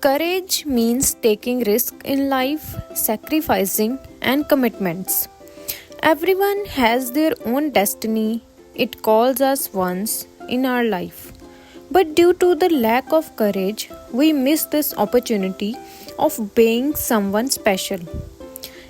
Courage means taking risk in life, sacrificing, and commitments. Everyone has their own destiny. It calls us once in our life. But due to the lack of courage, we miss this opportunity of being someone special.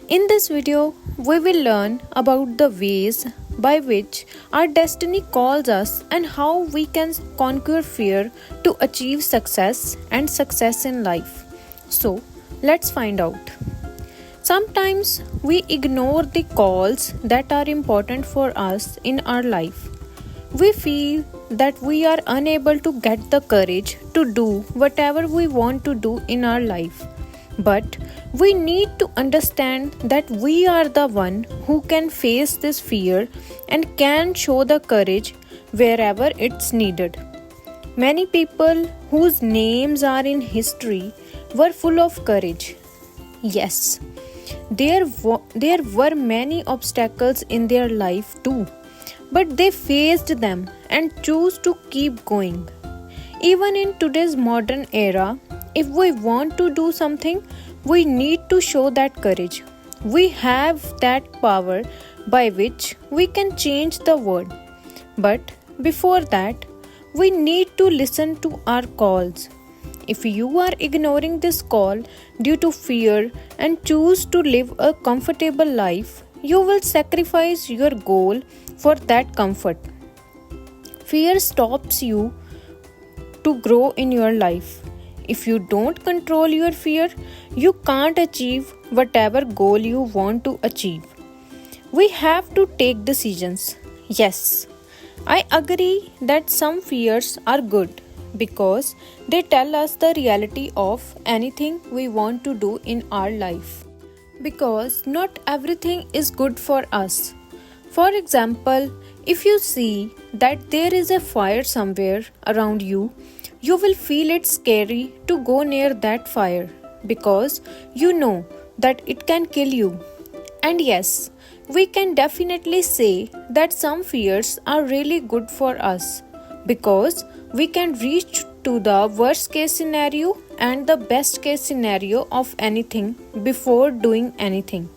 In this video, we will learn about the ways by which our destiny calls us and how we can conquer fear to achieve success and success in life. So, let's find out. Sometimes we ignore the calls that are important for us in our life. We feel that we are unable to get the courage to do whatever we want to do in our life. But we need to understand that we are the one who can face this fear and can show the courage wherever it's needed. Many people whose names are in history were full of courage. Yes, there were many obstacles in their life too, but they faced them and chose to keep going. Even in today's modern era, if we want to do something, we need to show that courage. We have that power by which we can change the world. But before that, we need to listen to our calls. If you are ignoring this call due to fear and choose to live a comfortable life, you will sacrifice your goal for that comfort. Fear stops you to grow in your life. If you don't control your fear, you can't achieve whatever goal you want to achieve. We have to take decisions. Yes, I agree that some fears are good because they tell us the reality of anything we want to do in our life. Because not everything is good for us. For example, if you see that there is a fire somewhere around you, you will feel it scary to go near that fire because you know that it can kill you. And yes, we can definitely say that some fears are really good for us because we can reach to the worst case scenario and the best case scenario of anything before doing anything.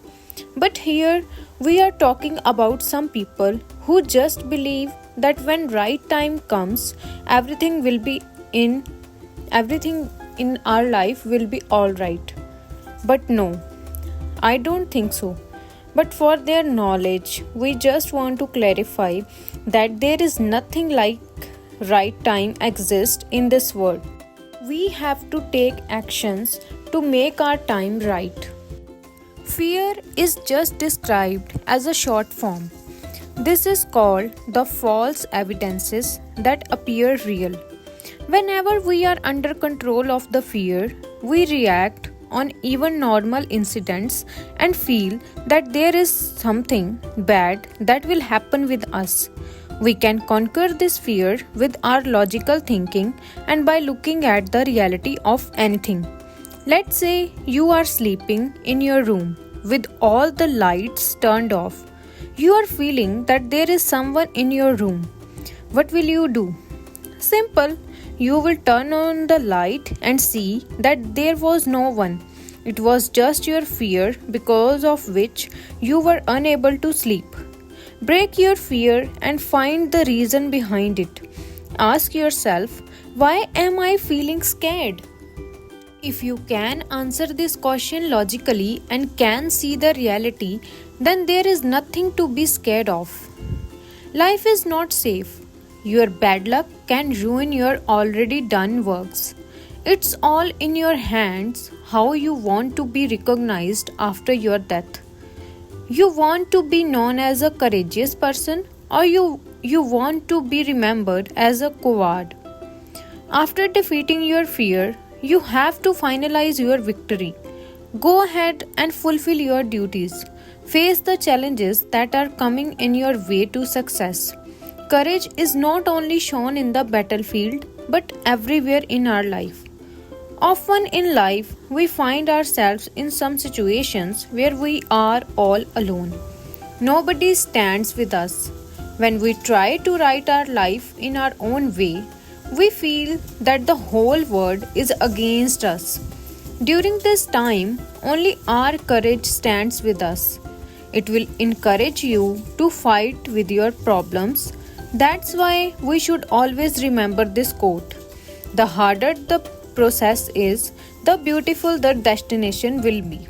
But here we are talking about some people who just believe that when right time comes, everything in our life will be all right. But no, I don't think so. But for their knowledge, we just want to clarify that there is nothing like right time exists in this world. We have to take actions to make our time right. Fear is just described as a short form. This is called the false evidences that appear real. Whenever we are under control of the fear, we react on even normal incidents and feel that there is something bad that will happen with us. We can conquer this fear with our logical thinking and by looking at the reality of anything. Let's say you are sleeping in your room with all the lights turned off. You are feeling that there is someone in your room. What will you do? Simple. You will turn on the light and see that there was no one. It was just your fear because of which you were unable to sleep. Break your fear and find the reason behind it. Ask yourself, why am I feeling scared? If you can answer this question logically and can see the reality, then there is nothing to be scared of. Life is not safe. Your bad luck can ruin your already done works. It's all in your hands how you want to be recognized after your death. You want to be known as a courageous person or you want to be remembered as a coward. After defeating your fear, you have to finalize your victory. Go ahead and fulfill your duties. Face the challenges that are coming in your way to success. Courage is not only shown in the battlefield but everywhere in our life. Often in life, we find ourselves in some situations where we are all alone. Nobody stands with us. When we try to write our life in our own way, We feel that the whole world is against us. During this time, only our courage stands with us. It will encourage you to fight with your problems. That's why we should always remember this quote. The harder the process is, the beautiful the destination will be.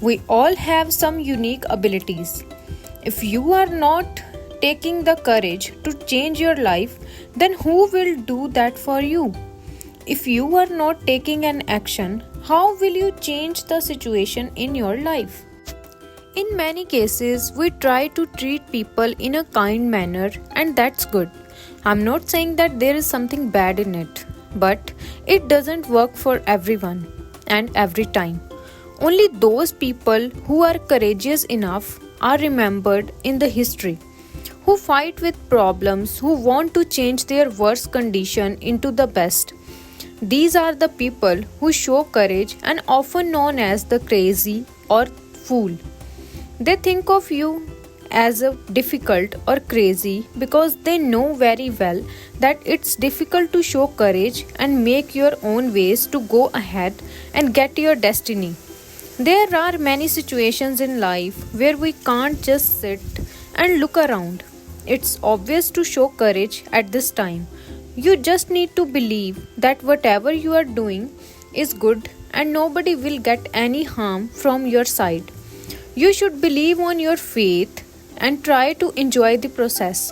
We all have some unique abilities. If you are not taking the courage to change your life, then who will do that for you? If you are not taking an action, how will you change the situation in your life? In many cases, we try to treat people in a kind manner, and that's good. I'm not saying that there is something bad in it, but it doesn't work for everyone and every time. Only those people who are courageous enough are remembered in the history, who fight with problems, who want to change their worst condition into the best. These are the people who show courage and often known as the crazy or fool. They think of you as a difficult or crazy because they know very well that it's difficult to show courage and make your own ways to go ahead and get your destiny. There are many situations in life where we can't just sit and look around. It's obvious to show courage at this time. You just need to believe that whatever you are doing is good and nobody will get any harm from your side. You should believe on your faith and try to enjoy the process.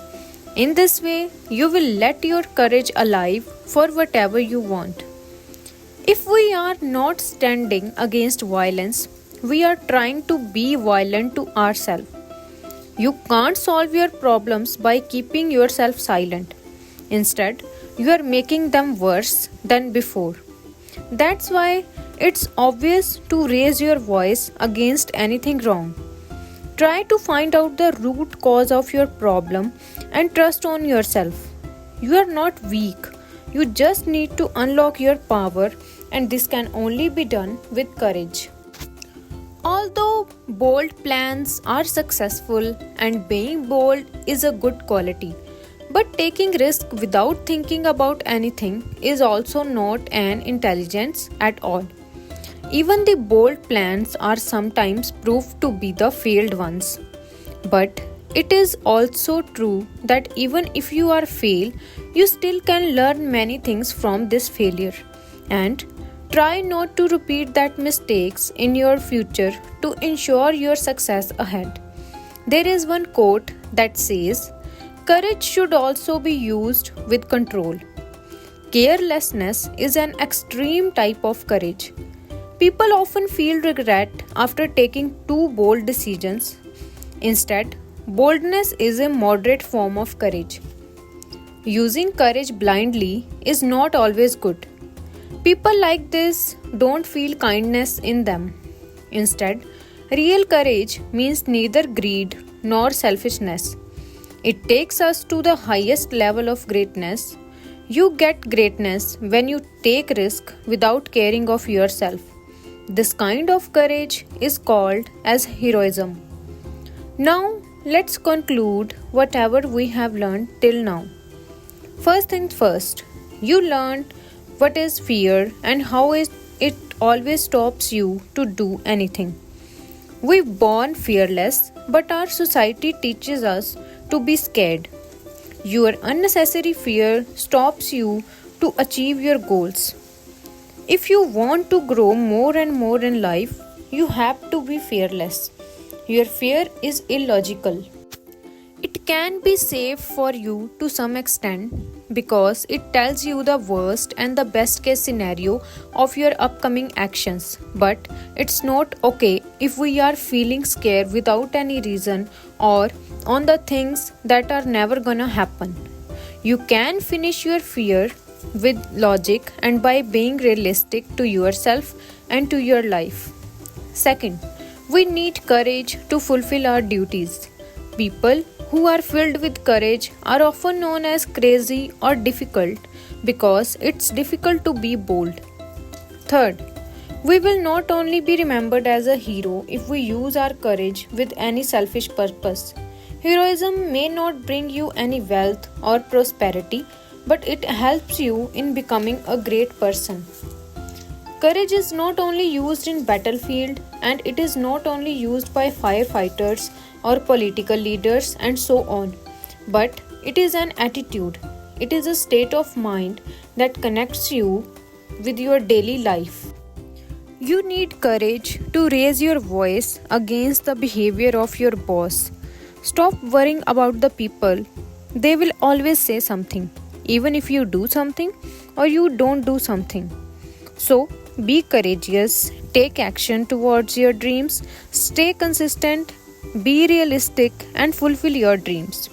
In this way, you will let your courage alive for whatever you want. If we are not standing against violence, we are trying to be violent to ourselves. You can't solve your problems by keeping yourself silent. Instead, you are making them worse than before. That's why it's obvious to raise your voice against anything wrong. Try to find out the root cause of your problem and trust on yourself. You are not weak. You just need to unlock your power, and this can only be done with courage. Although bold plans are successful and being bold is a good quality, but taking risk without thinking about anything is also not an intelligence at all. Even the bold plans are sometimes proved to be the failed ones. But it is also true that even if you are fail, you still can learn many things from this failure. And try not to repeat that mistakes in your future to ensure your success ahead. There is one quote that says, "Courage should also be used with control." Carelessness is an extreme type of courage. People often feel regret after taking too bold decisions. Instead, boldness is a moderate form of courage. Using courage blindly is not always good. People like this don't feel kindness in them. Instead, real courage means neither greed nor selfishness. It takes us to the highest level of greatness. You get greatness when you take risk without caring of yourself. This kind of courage is called as heroism. Now, let's conclude whatever we have learned till now. First things first, you learned what is fear and how it always stops you to do anything. We're born fearless, but our society teaches us to be scared. Your unnecessary fear stops you to achieve your goals. If you want to grow more and more in life, you have to be fearless. Your fear is illogical. It can be safe for you to some extent because it tells you the worst and the best case scenario of your upcoming actions. But it's not okay if we are feeling scared without any reason or on the things that are never gonna happen. You can finish your fear with logic and by being realistic to yourself and to your life. Second, we need courage to fulfill our duties. People who are filled with courage are often known as crazy or difficult because it's difficult to be bold. Third, we will not only be remembered as a hero if we use our courage with any selfish purpose. Heroism may not bring you any wealth or prosperity, but it helps you in becoming a great person. Courage is not only used in battlefield, and it is not only used by firefighters or political leaders and so on, but it is an attitude. It is a state of mind that connects you with your daily life. You need courage to raise your voice against the behavior of your boss. Stop worrying about the people. They will always say something, even if you do something or you don't do something. So, be courageous, take action towards your dreams, stay consistent, be realistic, and fulfill your dreams.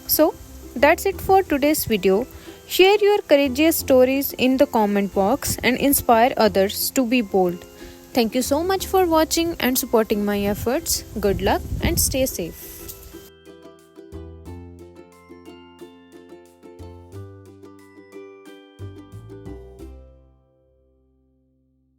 So, that's it for today's video. Share your courageous stories in the comment box and inspire others to be bold. Thank you so much for watching and supporting my efforts. Good luck and stay safe.